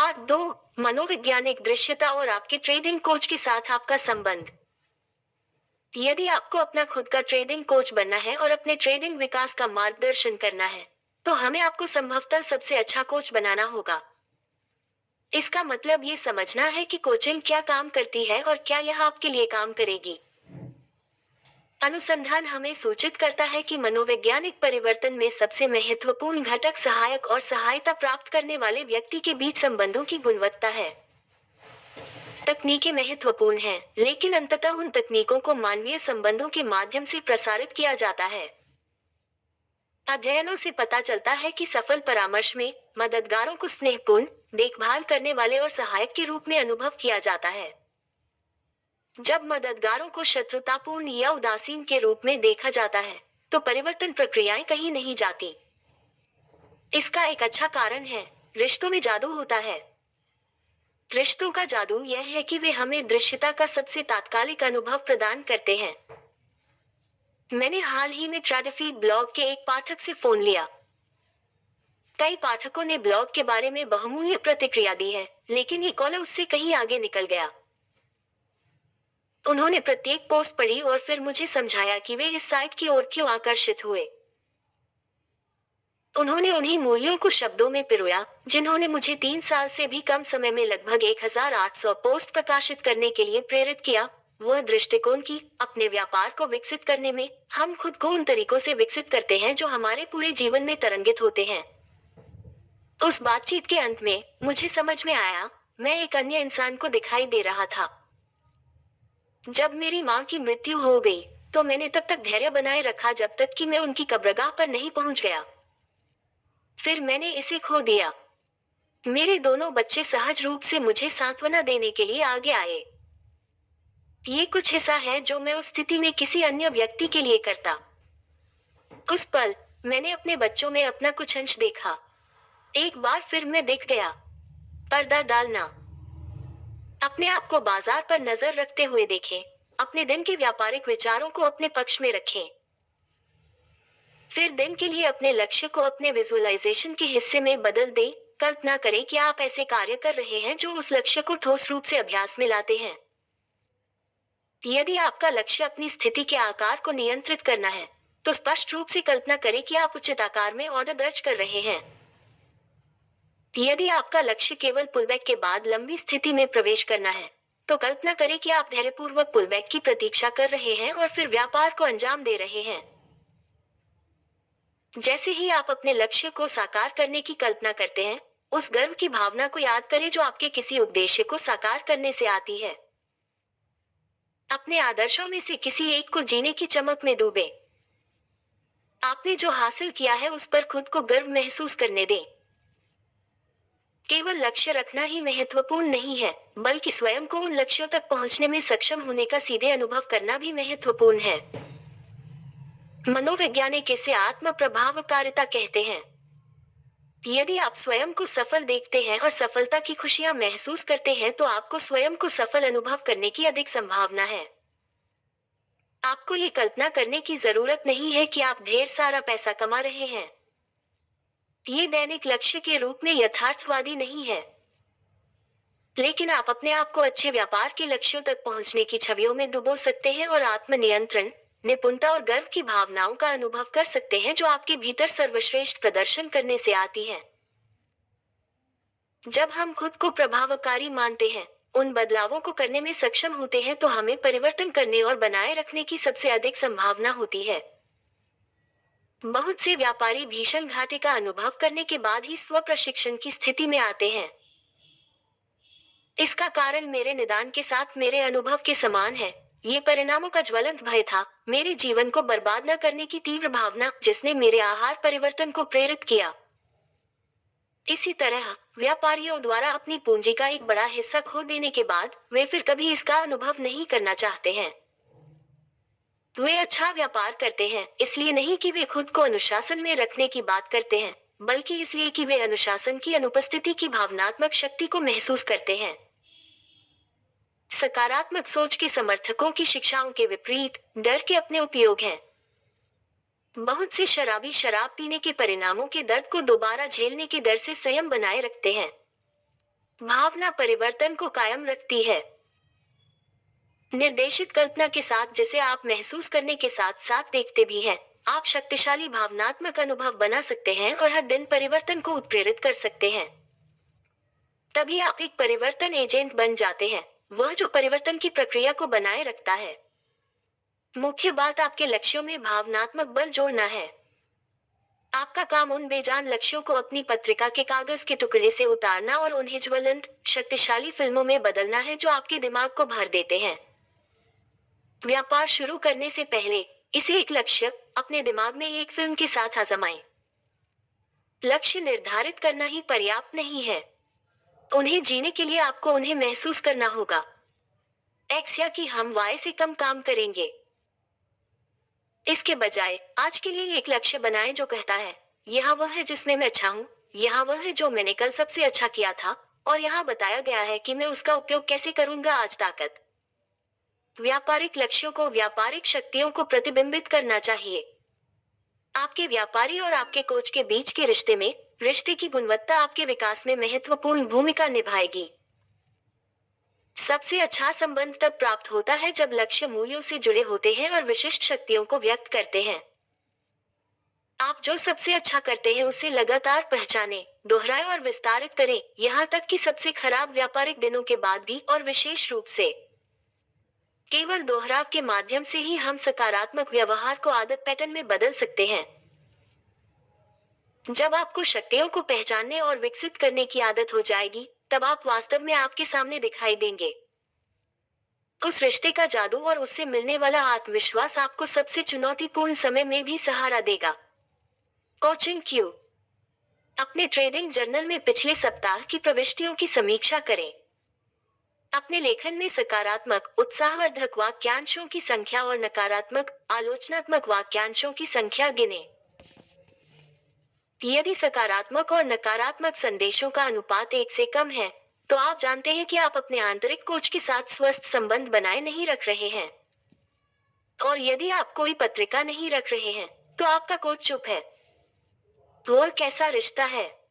Part 2। मनोवैज्ञानिक दृश्यता और आपके ट्रेडिंग कोच के साथ आपका संबंध। यदि आपको अपना खुद का ट्रेडिंग कोच बनना है और अपने ट्रेडिंग विकास का मार्गदर्शन करना है, तो हमें आपको संभवतः सबसे अच्छा कोच बनाना होगा। इसका मतलब ये समझना है कि कोचिंग क्या काम करती है और क्या यह आपके लिए काम करेगी। अनुसंधान हमें सूचित करता है कि मनोवैज्ञानिक परिवर्तन में सबसे महत्वपूर्ण घटक सहायक और सहायता प्राप्त करने वाले व्यक्ति के बीच संबंधों की गुणवत्ता है। तकनीकें महत्वपूर्ण हैं, लेकिन अंततः उन तकनीकों को मानवीय संबंधों के माध्यम से प्रसारित किया जाता है। अध्ययनों से पता चलता है कि सफल परामर्श में मददगारों को स्नेहपूर्ण, देखभाल करने वाले और सहायक के रूप में अनुभव किया जाता है। जब मददगारों को शत्रुतापूर्ण या उदासीन के रूप में देखा जाता है, तो परिवर्तन प्रक्रियाएं कहीं नहीं जाती। इसका एक अच्छा कारण है, रिश्तों में जादू होता है। रिश्तों का जादू यह है कि वे हमें दृश्यता का सबसे तात्कालिक अनुभव प्रदान करते हैं। मैंने हाल ही में ट्रैडफीड ब्लॉग के एक पाठक से फोन लिया। कई पाठकों ने ब्लॉग के बारे में बहुमूल्य प्रतिक्रिया दी है, लेकिन ये कॉल उससे कहीं आगे निकल गया। उन्होंने प्रत्येक पोस्ट पढ़ी और फिर मुझे समझाया कि वे इस साइट की ओर क्यों आकर्षित हुए। उन्होंने उन्हीं मूल्यों को शब्दों में पिरोया, जिन्होंने मुझे 3 साल से भी कम समय में लगभग 1800 पोस्ट प्रकाशित करने के लिए प्रेरित किया। वह दृष्टिकोण की अपने व्यापार को विकसित करने में हम खुद को उन तरीकों से विकसित करते हैं जो हमारे पूरे जीवन में तरंगित होते हैं। उस बातचीत के अंत में मुझे समझ में आया, मैं एक अन्य इंसान को दिखाई दे रहा था। जब मेरी माँ की मृत्यु हो गई, तो मैंने तब तक धैर्य बनाए रखा जब तक कि मैं उनकी कब्रगाह पर नहीं पहुंच गया। फिर मैंने इसे खो दिया। मेरे दोनों बच्चे सहज रूप से मुझे सांत्वना देने के लिए आगे आए। ये कुछ हिस्सा है जो मैं उस स्थिति में किसी अन्य व्यक्ति के लिए करता। उस पल मैंने अपने बच्चों में अपना कुछ अंश देखा। एक बार फिर मैं दिख गया। पर्दा डालना। अपने आप को बाजार पर नजर रखते हुए देखें। अपने दिन के व्यापारिक विचारों को अपने पक्ष में रखें। फिर दिन के लिए अपने लक्ष्य को अपने विजुअलाइजेशन के हिस्से में बदल दें। कल्पना करें कि आप ऐसे कार्य कर रहे हैं जो उस लक्ष्य को ठोस रूप से अभ्यास में लाते हैं। यदि आपका लक्ष्य अपनी स्थिति के आकार को नियंत्रित करना है, तो स्पष्ट रूप से कल्पना करें कि आप उचित आकार में ऑर्डर दर्ज कर रहे हैं। यदि आपका लक्ष्य केवल पुलबैक के बाद लंबी स्थिति में प्रवेश करना है, तो कल्पना करें कि आप धैर्यपूर्वक पुलबैक की प्रतीक्षा कर रहे हैं और फिर व्यापार को अंजाम दे रहे हैं। जैसे ही आप अपने लक्ष्य को साकार करने की कल्पना करते हैं, उस गर्व की भावना को याद करें जो आपके किसी उद्देश्य को साकार करने से आती है। अपने आदर्शों में से किसी एक को जीने की चमक में डूबें। आपने जो हासिल किया है उस पर खुद को गर्व महसूस करने दें। केवल लक्ष्य रखना ही महत्वपूर्ण नहीं है, बल्कि स्वयं को उन लक्ष्यों तक पहुंचने में सक्षम होने का सीधे अनुभव करना भी महत्वपूर्ण है। मनोवैज्ञानिक इसे आत्म प्रभावकारिता कहते हैं। यदि आप स्वयं को सफल देखते हैं और सफलता की खुशियां महसूस करते हैं, तो आपको स्वयं को सफल अनुभव करने की अधिक संभावना है। आपको ये कल्पना करने की जरूरत नहीं है कि आप ढेर सारा पैसा कमा रहे हैं। ये दैनिक लक्ष्य के रूप में यथार्थवादी नहीं है। लेकिन आप अपने आप को अच्छे व्यापार के लक्ष्यों तक पहुंचने की छवियों में डुबो सकते हैं और आत्मनियंत्रण, निपुणता और गर्व की भावनाओं का अनुभव कर सकते हैं जो आपके भीतर सर्वश्रेष्ठ प्रदर्शन करने से आती हैं। जब हम खुद को प्रभावकारी मानते हैं, उन बदलावों को करने में सक्षम होते हैं, तो हमें परिवर्तन करने और बनाए रखने की सबसे अधिक संभावना होती है। बहुत से व्यापारी भीषण घाटे का अनुभव करने के बाद ही स्व प्रशिक्षण की स्थिति में आते हैं। इसका कारण मेरे निदान के साथ मेरे अनुभव के समान है। ये परिणामों का ज्वलंत भय था, मेरे जीवन को बर्बाद न करने की तीव्र भावना जिसने मेरे आहार परिवर्तन को प्रेरित किया। इसी तरह व्यापारियों द्वारा अपनी पूंजी का एक बड़ा हिस्सा खो देने के बाद वे फिर कभी इसका अनुभव नहीं करना चाहते हैं। वे अच्छा व्यापार करते हैं इसलिए नहीं कि वे खुद को अनुशासन में रखने की बात करते हैं, बल्कि इसलिए कि वे अनुशासन की अनुपस्थिति की भावनात्मक शक्ति को महसूस करते हैं। सकारात्मक सोच के समर्थकों की शिक्षाओं के विपरीत डर के अपने उपयोग हैं। बहुत से शराबी शराब पीने के परिणामों के दर्द को दोबारा झेलने के डर से संयम बनाए रखते हैं। भावना परिवर्तन को कायम रखती है। निर्देशित कल्पना के साथ जिसे आप महसूस करने के साथ साथ देखते भी हैं, आप शक्तिशाली भावनात्मक अनुभव बना सकते हैं और हर दिन परिवर्तन को उत्प्रेरित कर सकते हैं। तभी आप एक परिवर्तन एजेंट बन जाते हैं, वह जो परिवर्तन की प्रक्रिया को बनाए रखता है। मुख्य बात आपके लक्ष्यों में भावनात्मक बल जोड़ना है। आपका काम उन बेजान लक्ष्यों को अपनी पत्रिका के कागज के टुकड़े से उतारना और उन्हें ज्वलंत, शक्तिशाली फिल्मों में बदलना है जो आपके दिमाग को भर देते हैं। व्यापार शुरू करने से पहले इसे एक लक्ष्य अपने दिमाग में एक फिल्म के साथ आजमाएं। लक्ष्य निर्धारित करना ही पर्याप्त नहीं है, उन्हें जीने के लिए आपको उन्हें महसूस करना होगा। एक्स या कि हम वाई से कम काम करेंगे। इसके बजाय आज के लिए एक लक्ष्य बनाएं जो कहता है, यह वह है जिसमें मैं अच्छा हूँ, यह वह है जो मैंने कल सबसे अच्छा किया था, और यहाँ बताया गया है कि मैं उसका उपयोग कैसे करूंगा आज ताकत। व्यापारिक लक्ष्यों को व्यापारिक शक्तियों को प्रतिबिंबित करना चाहिए। आपके व्यापारी और आपके कोच के बीच के रिश्ते में रिश्ते की गुणवत्ता आपके विकास में महत्वपूर्ण भूमिका निभाएगी। सबसे अच्छा संबंध तब प्राप्त होता है जब लक्ष्य मूल्यों से जुड़े होते हैं और विशिष्ट शक्तियों को व्यक्त करते हैं। आप जो सबसे अच्छा करते हैं उसे लगातार पहचानें, दोहराएं और विस्तारित करें, यहाँ तक कि सबसे खराब व्यापारिक दिनों के बाद भी, और विशेष रूप से केवल दोहराव के माध्यम से ही हम सकारात्मक व्यवहार को आदत पैटर्न में बदल सकते हैं। जब आपको शक्तियों को पहचानने और विकसित करने की आदत हो जाएगी, तब आप वास्तव में आपके सामने दिखाई देंगे। उस रिश्ते का जादू और उससे मिलने वाला आत्मविश्वास आपको सबसे चुनौतीपूर्ण समय में भी सहारा देगा। Coaching Q. अपने ट्रेडिंग जर्नल में पिछले सप्ताह की प्रविष्टियों की समीक्षा करें। अपने लेखन में सकारात्मक, उत्साहवर्धक वाक्यांशों की संख्या और नकारात्मक, आलोचनात्मक वाक्यांशों की संख्या गिनें। यदि सकारात्मक और नकारात्मक संदेशों का अनुपात 1 से कम है, तो आप जानते हैं कि आप अपने आंतरिक कोच के साथ स्वस्थ संबंध बनाए नहीं रख रहे हैं। और यदि आप कोई पत्रिका नहीं रख रहे हैं, तो आपका कोच चुप है। वह कैसा रिश्ता है?